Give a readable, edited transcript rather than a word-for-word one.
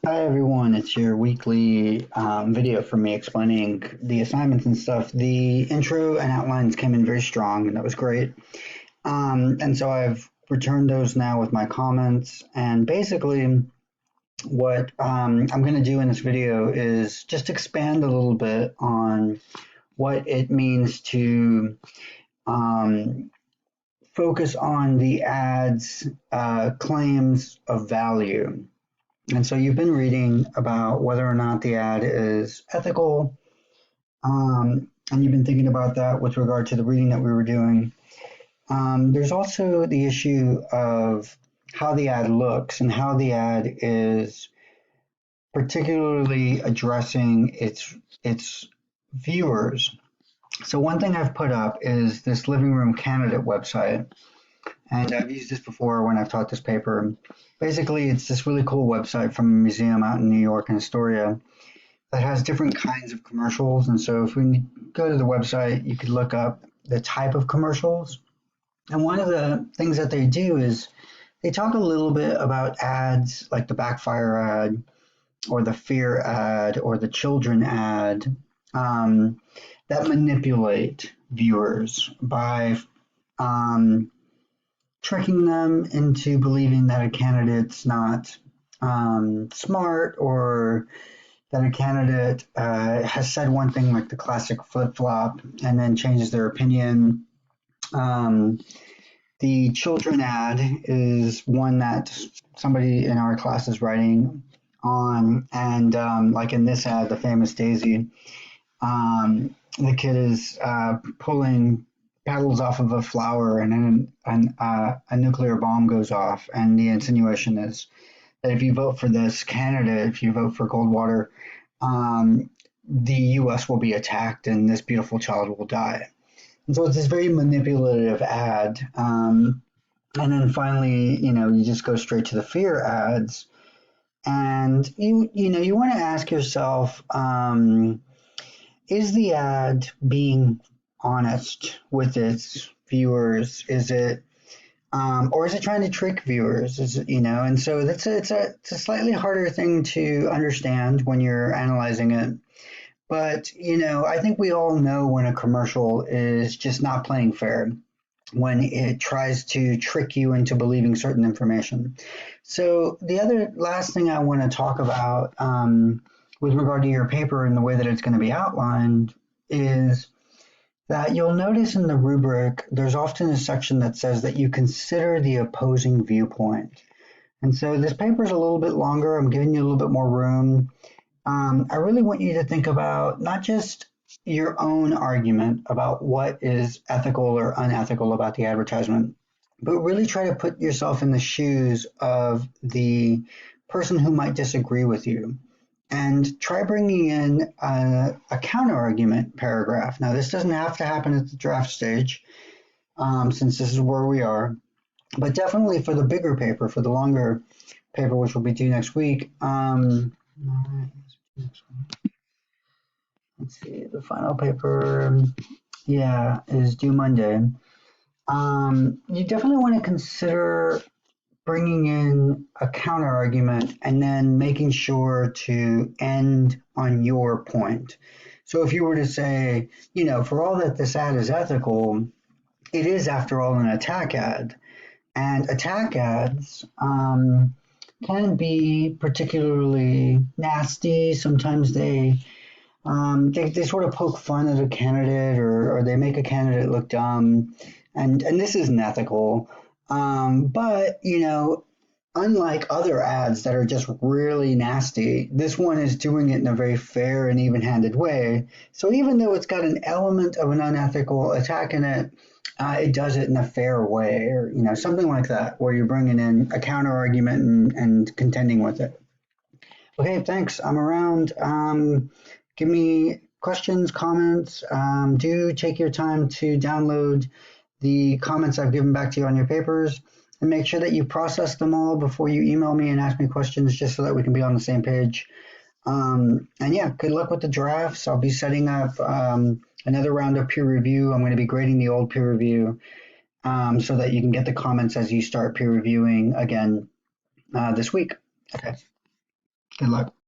Hi everyone, it's your weekly video for me explaining the assignments and stuff. The intro and outlines came in very strong, and that was great. And so I've returned those now with my comments. And basically, what I'm going to do in this video is just expand a little bit on what it means to um, focus on the ad's claims of value. And so you've been reading about whether or not the ad is ethical, and you've been thinking about that with regard to the reading that we were doing. There's also the issue of how the ad looks and how the ad is particularly addressing its viewers. So one thing I've put up is this Living Room Candidate website, and I've used this before when I've taught this paper. Basically, it's this really cool website from a museum out in New York in Astoria that has different kinds of commercials. And so if we go to the website, you could look up the type of commercials. And one of the things that they do is they talk a little bit about ads like the backfire ad or the fear ad or the children ad that manipulate viewers by tricking them into believing that a candidate's not smart, or that a candidate has said one thing, like the classic flip-flop, and then changes their opinion. The children ad is one that somebody in our class is writing on, and like in this ad, The Famous Daisy, the kid is pulling petals off of a flower, and then a nuclear bomb goes off, and the insinuation is that if you vote for this candidate, if you vote for Goldwater, the U.S. will be attacked and this beautiful child will die. And so it's this very manipulative ad. And then finally, you just go straight to the fear ads, and you want to ask yourself, is the ad being honest with its viewers? Is it, or is it trying to trick viewers? Is it, and so it's a slightly harder thing to understand when you're analyzing it. But, I think we all know when a commercial is just not playing fair, when it tries to trick you into believing certain information. So the other last thing I want to talk about with regard to your paper and the way that it's going to be outlined is that you'll notice in the rubric, there's often a section that says that you consider the opposing viewpoint. And so this paper is a little bit longer. I'm giving you a little bit more room. I really want you to think about not just your own argument about what is ethical or unethical about the advertisement, but really try to put yourself in the shoes of the person who might disagree with you, and try bringing in a counter-argument paragraph. Now, this doesn't have to happen at the draft stage, since this is where we are, but definitely for the bigger paper, for the longer paper, which will be due next week. Let's see, the final paper, is due Monday. You definitely want to consider bringing in a counter argument and then making sure to end on your point. So if you were to say, for all that this ad is ethical, it is, after all, an attack ad. And attack ads can be particularly nasty. Sometimes they sort of poke fun at a candidate, or they make a candidate look dumb. And this isn't ethical. But, unlike other ads that are just really nasty, this one is doing it in a very fair and even-handed way. So even though it's got an element of an unethical attack in it, it does it in a fair way, or, something like that, where you're bringing in a counter argument and contending with it. Okay, thanks. I'm around. Give me questions, comments. Do take your time to download the comments I've given back to you on your papers, and make sure that you process them all before you email me and ask me questions, just so that we can be on the same page. And yeah, good luck with the drafts. I'll be setting up another round of peer review. I'm going to be grading the old peer review so that you can get the comments as you start peer reviewing again this week. Okay. Good luck.